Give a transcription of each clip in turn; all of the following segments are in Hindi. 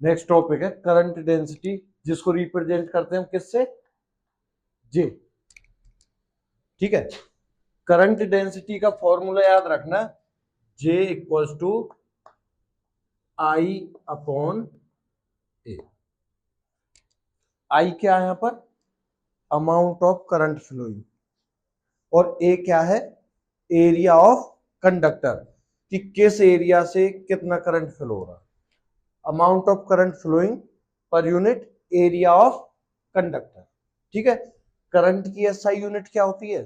नेक्स्ट टॉपिक है करंट डेंसिटी, जिसको रिप्रेजेंट करते हैं हम किससे, जे। ठीक है, करंट डेंसिटी का फॉर्मूला याद रखना, J equals to I upon A. I क्या है यहां पर, अमाउंट ऑफ करंट फ्लोइंग, और ए क्या है, एरिया ऑफ कंडक्टर, कि किस एरिया से कितना करंट फ्लो हो रहा, amount of current flowing per unit area of conductor. ठीक है, करंट की एसआई यूनिट क्या होती है,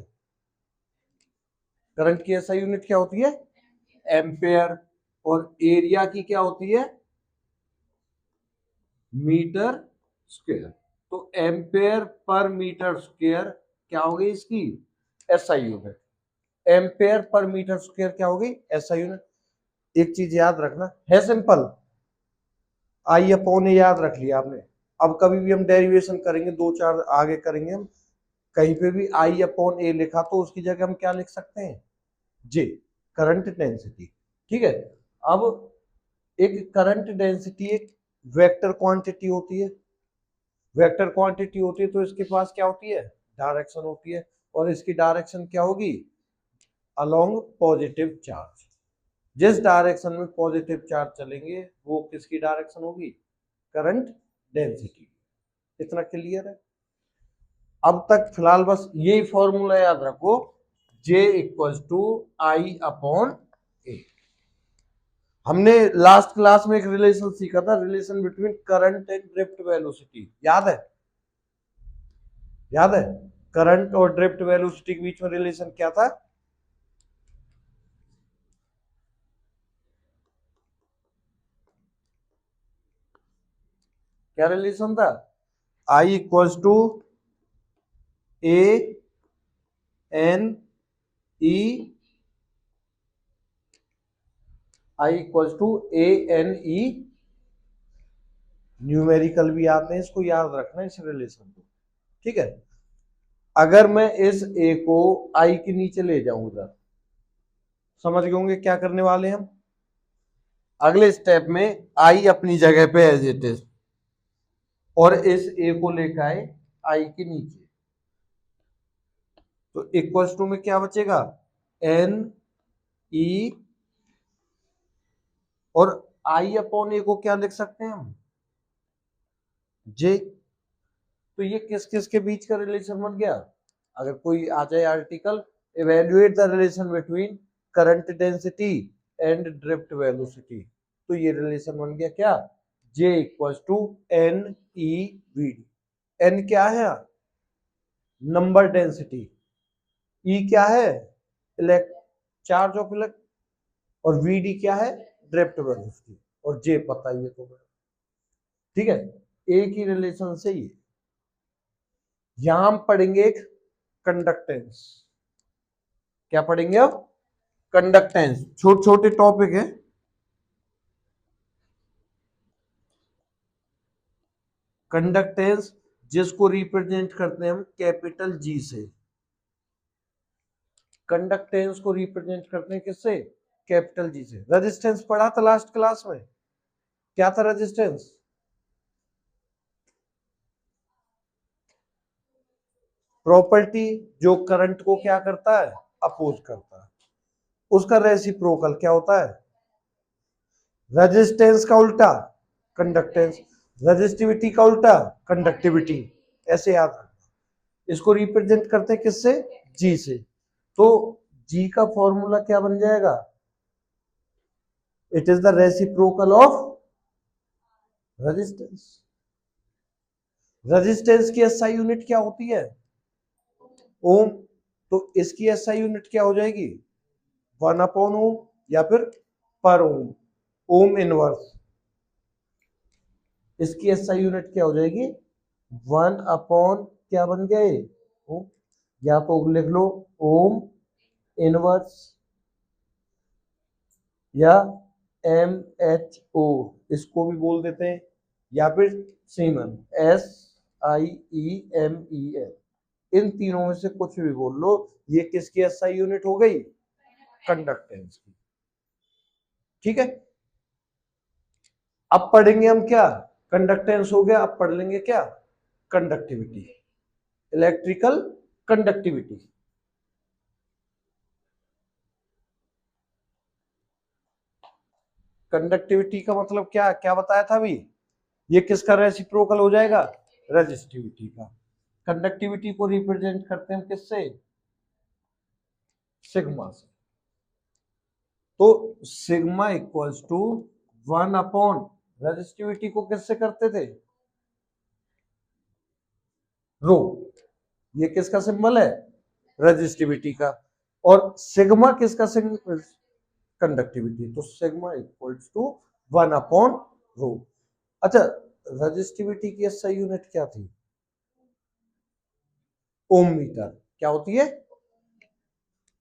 करंट की एसआई यूनिट क्या होती है, एम्पेयर, और एरिया की क्या होती है, मीटर स्क्वायर। तो एम्पेयर पर मीटर स्क्वायर क्या होगी इसकी SI unit, ampere per metre square क्या होगी एसआई यूनिट। एक चीज याद रखना है, सिंपल, आई अपॉन ए याद रख लिया आपने। अब कभी भी हम डेरिवेशन करेंगे, दो चार आगे करेंगे हम, कहीं पे भी आई अपॉन ए लिखा तो उसकी जगह हम क्या लिख सकते हैं, जे, करंट डेंसिटी। ठीक है, अब एक करंट डेंसिटी एक वेक्टर क्वांटिटी होती है, वेक्टर क्वांटिटी होती है तो इसके पास क्या होती है, डायरेक्शन होती है, और इसकी डायरेक्शन क्या होगी, अलोंग पॉजिटिव चार्ज। जिस डायरेक्शन में पॉजिटिव चार्ज चलेंगे वो किसकी डायरेक्शन होगी, करंट डेंसिटी। इतना क्लियर है। अब तक फिलहाल बस यही फॉर्मूला याद रखो, J equals to I upon A. हमने लास्ट क्लास में एक रिलेशन सीखा था, relation between current and drift velocity, याद है, याद है, करंट और ड्रिफ्ट वेलोसिटी के बीच में रिलेशन क्या था, क्या रिलेशन था, I equals to A N E, I equals to A N E, numerical भी आते हैं, इसको याद रखना इस रिलेशन को। ठीक है, अगर मैं इस ए को आई के नीचे ले जाऊं उधर, समझ गए होंगे क्या करने वाले हम, अगले स्टेप में आई अपनी जगह पे एज इट इज, और इस ए को लेकर आए आई के नीचे, तो इक्वल्स टू में क्या बचेगा, एन ई, और आई अपॉन ए को क्या लिख सकते हैं हम, जे। तो ये किस किस के बीच का रिलेशन बन गया, अगर कोई आ जाए article, evaluate the relation between current density and drift velocity, तो ये रिलेशन बन गया क्या, J equals to N E v d. एन क्या है, नंबर डेंसिटी, ई क्या है, इलेक्ट चार्ज ऑफ इलेक्ट, और वी डी क्या है, ड्रिफ्ट वेलोसिटी, और जे पता ही है तो। ठीक है, एक ही रिलेशन से ही। यहां हम पढ़ेंगे एक कंडक्टेंस, क्या पढ़ेंगे अब, कंडक्टेंस, छोटे छोटे टॉपिक है। कंडक्टेंस जिसको रिप्रेजेंट करते हैं हम कैपिटल जी से, कंडक्टेंस को रिप्रेजेंट करते हैं किससे, कैपिटल जी से। रेजिस्टेंस पढ़ा था लास्ट क्लास में, क्या था रेजिस्टेंस, प्रॉपर्टी जो करंट को क्या करता है, अपोज करता है। उसका रेसिप्रोकल क्या होता है, रेजिस्टेंस का उल्टा कंडक्टेंस, रेजिस्टिविटी का उल्टा कंडक्टिविटी, ऐसे याद रखना। इसको रिप्रेजेंट करते हैं किससे, जी से। तो जी का फॉर्मूला क्या बन जाएगा, it is the reciprocal of resistance. Resistance की एसआई यूनिट क्या होती है, ओम, तो इसकी एसआई यूनिट क्या हो जाएगी, 1 अपॉन ओम, या फिर पर ओम, ओम इनवर्स। इसकी एसआई यूनिट क्या हो जाएगी, 1 अपॉन क्या बन गए ओम, या तो लिख लो ओम इनवर्स, या एम एच ओ इसको भी बोल देते हैं, या फिर siemen, S I E M E N, इन तीनों में से कुछ भी बोल लो। ये किसकी एसआई यूनिट हो गई, कंडक्टेंस की। ठीक है, अब पढ़ेंगे हम क्या, कंडक्टेंस हो गया, अब पढ़ लेंगे क्या, कंडक्टिविटी, इलेक्ट्रिकल कंडक्टिविटी। कंडक्टिविटी का मतलब क्या क्या बताया था अभी, ये किसका रेसिप्रोकल हो जाएगा, रेजिस्टिविटी का। कंडक्टिविटी को रिप्रेजेंट करते हैं किससे, सिग्मा से। तो सिग्मा इक्वल्स टू 1 रेजिस्टिविटी को किससे करते थे, रो, ये किसका सिंबल है, रेजिस्टिविटी का। और सिग्मा किसका सिंबल, कंडक्टिविटी। तो सिग्मा इक्वल्स टू 1/रो। अच्छा, रेजिस्टिविटी की एसआई यूनिट क्या थी, ओम मीटर। क्या होती है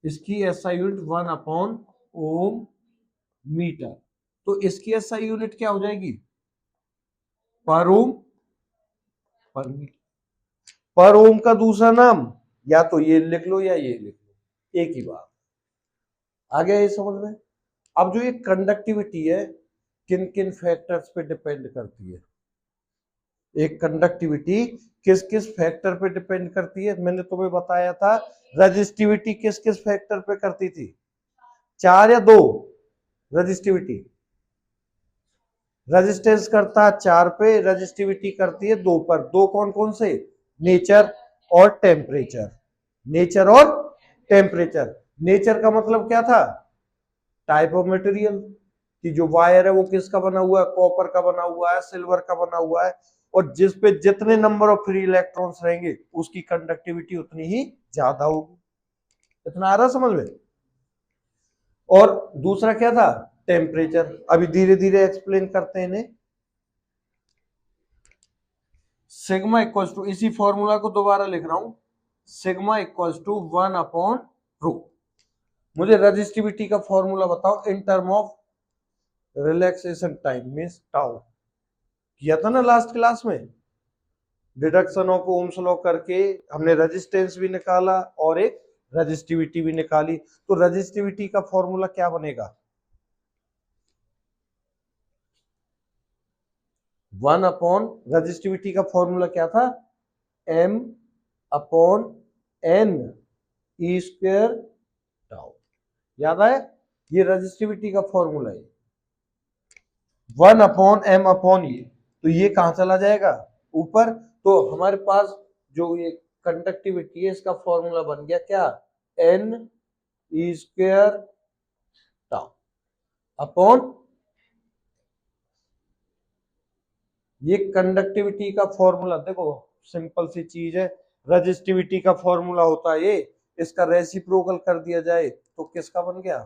इसकी एसआई यूनिट, 1/ओम मीटर। तो इसकी एसआई यूनिट क्या हो जाएगी, पर ओम पर मीटर। पर ओम का दूसरा नाम या तो ये लिख लो या ये लिख लो, एक ही बात। आ गया ये समझ में। अब जो ये कंडक्टिविटी है किन किन फैक्टर्स पे डिपेंड करती है, एक कंडक्टिविटी किस किस फैक्टर पे डिपेंड करती है, मैंने तुम्हें बताया था रेजिस्टिविटी किस किस फैक्टर पे करती थी, 4 या 2, रेजिस्टिविटी, रेजिस्टेंस करता है 4 पे, रेजिस्टिविटी करती है 2 पर। 2 कौन कौन से, नेचर और टेम्परेचर, नेचर और टेम्परेचर। नेचर का मतलब क्या था, टाइप ऑफ मटेरियल, कि जो वायर है वो किसका बना हुआ है, कॉपर का बना हुआ है, सिल्वर का बना हुआ है, और जिस पे जितने नंबर ऑफ फ्री इलेक्ट्रॉन्स रहेंगे उसकी कंडक्टिविटी उतनी ही ज्यादा होगी। इतना आ रहा समझ में। और दूसरा क्या था, टेम्परेचर। अभी धीरे धीरे एक्सप्लेन करते हैं इन्हें। सिग्मा इक्वल्स टू, इसी फॉर्मूला को दोबारा लिख रहा हूं, सिग्मा इक्वल्स टू 1/रो। मुझे रेजिस्टिविटी का फॉर्मूला बताओ in term of relaxation time, means tau. किया था ना लास्ट क्लास में, डिडक्शन ऑफ ओम्स लॉ करके हमने रेजिस्टेंस भी निकाला और एक रेजिस्टिविटी भी निकाली। तो रेजिस्टिविटी का फॉर्मूला क्या बनेगा, 1 रेजिस्टिविटी का फॉर्मूला क्या था, M/N E² टाउ। याद है, ये रेजिस्टिविटी का फॉर्मूला है, 1/M/E। तो ये कहां चला जाएगा, ऊपर। तो हमारे पास जो ये कंडक्टिविटी है इसका फॉर्मूला बन गया क्या, NE² टाउ अपॉन, ये कंडक्टिविटी का फॉर्मूला देखो सिंपल सी चीज है, रेजिस्टिविटी का फॉर्मूला होता है ये, इसका रेसिप्रोकल कर दिया जाए तो किसका बन गया,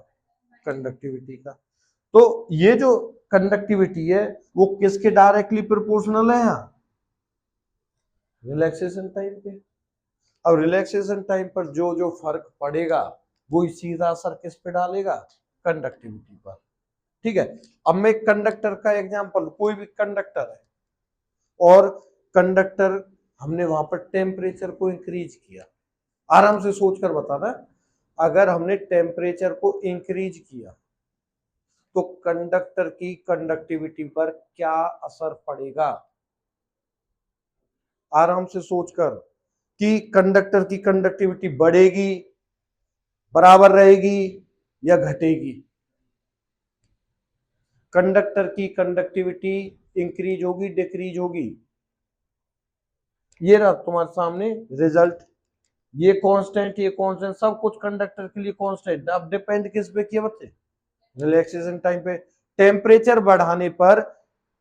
कंडक्टिविटी का। तो ये जो कंडक्टिविटी है वो किसके डायरेक्टली प्रोपोर्शनल है, यहाँ रिलैक्सेशन टाइम पे। अब रिलैक्सेशन टाइम पर जो जो फर्क पड़ेगा वो सीधा असर किस पे डालेगा, कंडक्टिविटी पर। ठीक है। अब मैं कंडक्टर का एग्जांपल, कोई भी कंडक्टर है और कंडक्टर हमने वहां पर टेम्परेचर को इंक्रीज किया, आराम से सोचकर बताना, अगर हमने टेम्परेचर को इंक्रीज किया तो कंडक्टर की कंडक्टिविटी पर क्या असर पड़ेगा, आराम से सोचकर, कि कंडक्टर की कंडक्टिविटी बढ़ेगी, बराबर रहेगी या घटेगी। कंडक्टर की कंडक्टिविटी इंक्रीज होगी, डिक्रीज होगी। ये रहा तुम्हारे सामने रिजल्ट, ये कांस्टेंट, ये कांस्टेंट, सब कुछ कंडक्टर के लिए कांस्टेंट। अब डिपेंड किस पे किया बच्चे, रिलैक्सेशन टाइम पे। टेम्परेचर बढ़ाने पर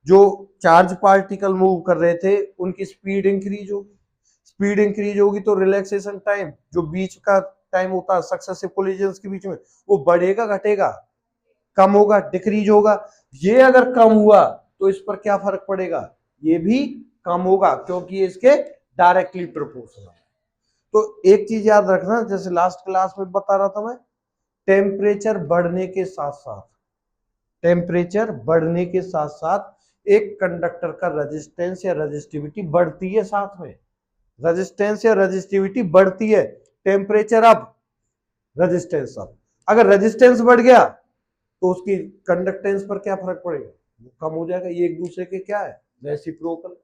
जो चार्ज पार्टिकल मूव कर रहे थे उनकी स्पीड इंक्रीज होगी, स्पीड इंक्रीज होगी तो रिलैक्सेशन टाइम जो बीच का टाइम होता है सक्सेसिव कोलिजन्स के बीच में, वो बढ़ेगा घटेगा, कम होगा डिक्रीज होगा। ये अगर कम हुआ तो इस पर क्या फर्क पड़ेगा, ये भी कम होगा, क्योंकि इसके डायरेक्टली प्रोपोर्शनल। तो एक चीज याद रखना, जैसे लास्ट क्लास में बता रहा था मैं, टेम्परेचर बढ़ने के साथ साथ, टेम्परेचर बढ़ने के साथ साथ एक कंडक्टर का रेजिस्टेंस या रेजिस्टिविटी बढ़ती है, साथ में रेजिस्टेंस या रेजिस्टिविटी बढ़ती है, टेम्परेचर अप रेजिस्टेंस अप। अगर रेजिस्टेंस बढ़ गया तो उसकी कंडक्टेंस पर क्या फर्क पड़ेगा, वो कम हो जाएगा। ये एक दूसरे के क्या है, रेसिप्रोकल,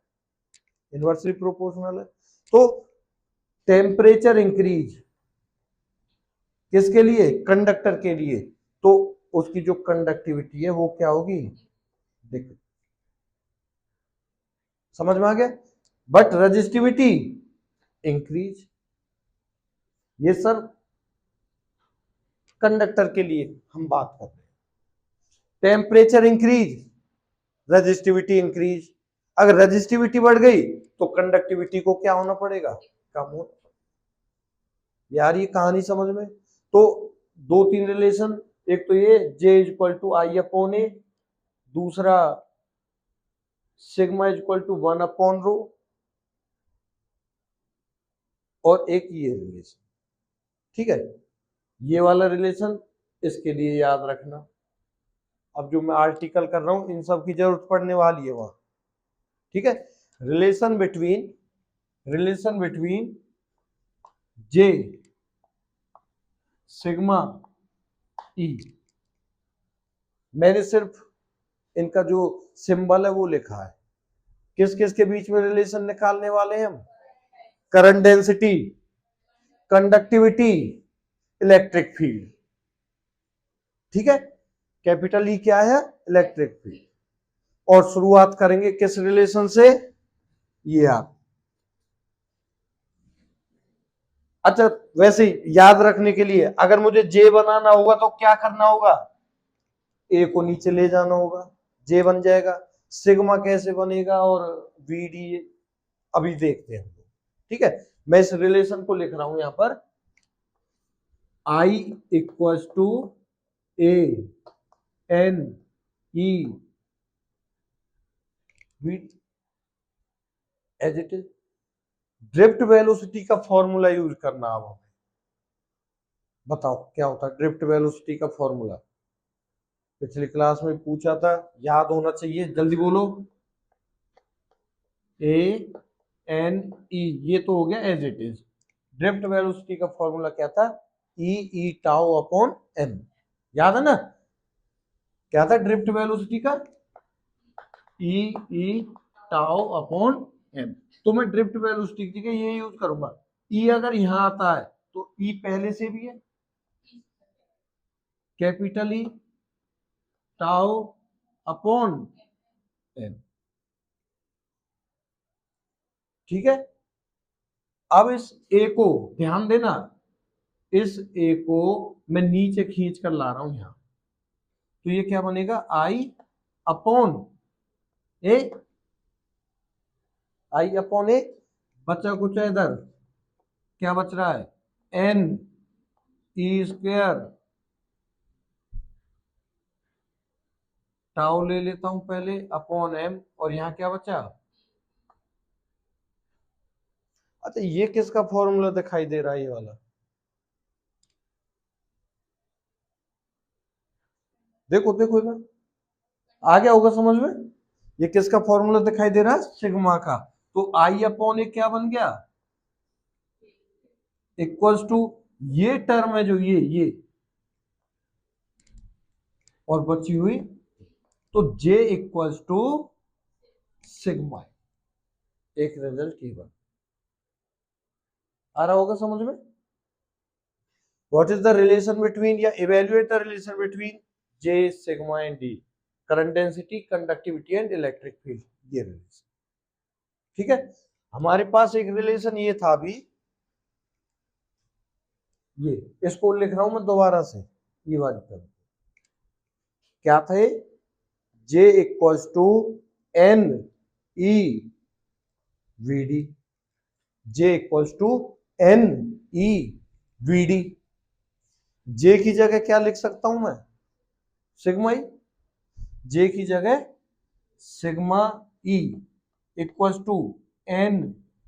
इनवर्सली प्रोपोर्शनल है। तो टेम्परेचर इंक्रीज किसके लिए, कंडक्टर के लिए, तो उसकी जो कंडक्टिविटी है वो क्या होगी, देखो समझ में आ गया। बट रेजिस्टिविटी इंक्रीज, ये सर कंडक्टर के लिए हम बात कर रहे हैं। Temperature increase, resistivity increase. अगर रेजिस्टिविटी बढ़ गई तो कंडक्टिविटी को क्या होना पड़ेगा, कम होना। यार ये कहानी समझ में। तो दो तीन रिलेशन, एक तो ये J equal to I upon A, दूसरा सिग्मा इक्वल टू 1/ρ, और एक ये रिलेशन। ठीक है, ये वाला रिलेशन इसके लिए याद रखना। अब जो मैं आर्टिकल कर रहा हूं इन सब की जरूरत पड़ने वाली है वहां। ठीक है, relation between J sigma E, मैंने सिर्फ इनका जो सिंबल है वो लिखा है। किस किस के बीच में रिलेशन निकालने वाले हैं हम, current density, conductivity, electric field. ठीक है, कैपिटल ई क्या है, इलेक्ट्रिक फील्ड। और शुरुआत करेंगे किस रिलेशन से, ये आप अच्छा वैसे याद रखने के लिए अगर मुझे जे बनाना होगा तो क्या करना होगा, ए को नीचे ले जाना होगा, जे बन जाएगा। सिग्मा कैसे बनेगा और वीडी अभी देखते हैं। ठीक है, मैं इस रिलेशन को लिख रहा हूं यहां पर, I equal to A N E V as it is. Drift velocity का फॉर्मूला यूज करना। अब हमें बताओ क्या होता है ड्रिफ्ट वेलोसिटी का फॉर्मूला, पिछली क्लास में पूछा था, याद होना चाहिए, जल्दी बोलो। ए एन ई, ये तो हो गया as it is. Drift velocity का फॉर्मूला क्या था, ई टाउ अपॉन एम, याद है ना, क्या था ड्रिफ्ट वेलोसिटी का, ई टाउ अपॉन एम। तो मैं ड्रिफ्ट वेलोसिटी की जगह ये यूज करूंगा। ई अगर यहां आता है तो ई पहले से भी है, capital E tau upon m. ठीक है, अब इस ए को ध्यान देना, इस ए को मैं नीचे खींच कर ला रहा हूं यहां, तो ये क्या बनेगा, आई अपॉन ए, आई अपॉन ए, बचा कुछ इधर क्या बच रहा है, एन ई स्क्वायर, टाउ ले लेता हूं पहले, अपॉन एम, और यहां क्या बचा। अच्छा ये किसका फॉर्मूला दिखाई दे रहा है, ये वाला देखो देखो इधर, आ गया होगा समझ में। ये किसका फॉर्मूला दिखाई दे रहा है, सिग्मा का। तो आई अपॉन ए क्या बन गया, इक्वल्स टू ये टर्म है जो ये और बची हुई, तो J इक्वल्स टू सिग्मा। एक रिजल्ट ये बन आ रहा होगा समझ में। What is the relation between, या evaluate the relation between J sigma and D, current density, conductivity and electric field, ये रिलेशन। ठीक है, हमारे पास एक रिलेशन ये था अभी, ये इसको लिख रहा हूं मैं दोबारा से, ये वाली टर्म क्या था, ये J equals to N E v d, J equals to N E v d. J की जगह क्या लिख सकता हूं मैं, सिग्मा ई, J की जगह sigma e equals to N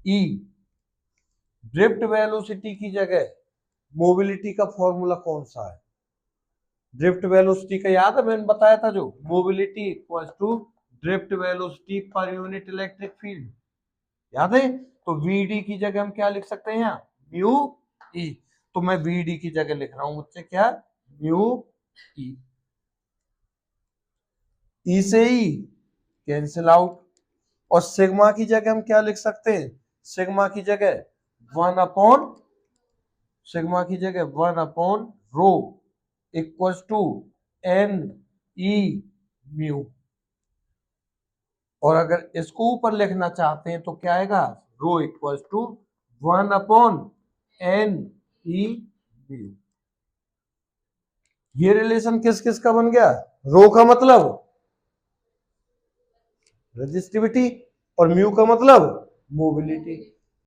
e, drift velocity की जगह मोबिलिटी का फॉर्मूला कौन सा है, ड्रिफ्ट वेलोसिटी का याद है, मैंने बताया था जो, mobility equals to drift velocity per unit electric field, याद है। तो वीडी की जगह हम क्या लिख सकते हैं यहाँ, म्यू ई। तो मैं वीडी की जगह लिख रहा हूं, मुझसे क्या, म्यू ई। ई से ई कैंसिल आउट, और सिग्मा की जगह हम क्या लिख सकते हैं, सिग्मा की जगह 1/रो equals to N E mu. और अगर इसको ऊपर लिखना चाहते हैं तो क्या आएगा, rho equals to 1/n E mu. ये रिलेशन किस किस का बन गया, रो का मतलब रेजिस्टिविटी और म्यू का मतलब मोबिलिटी।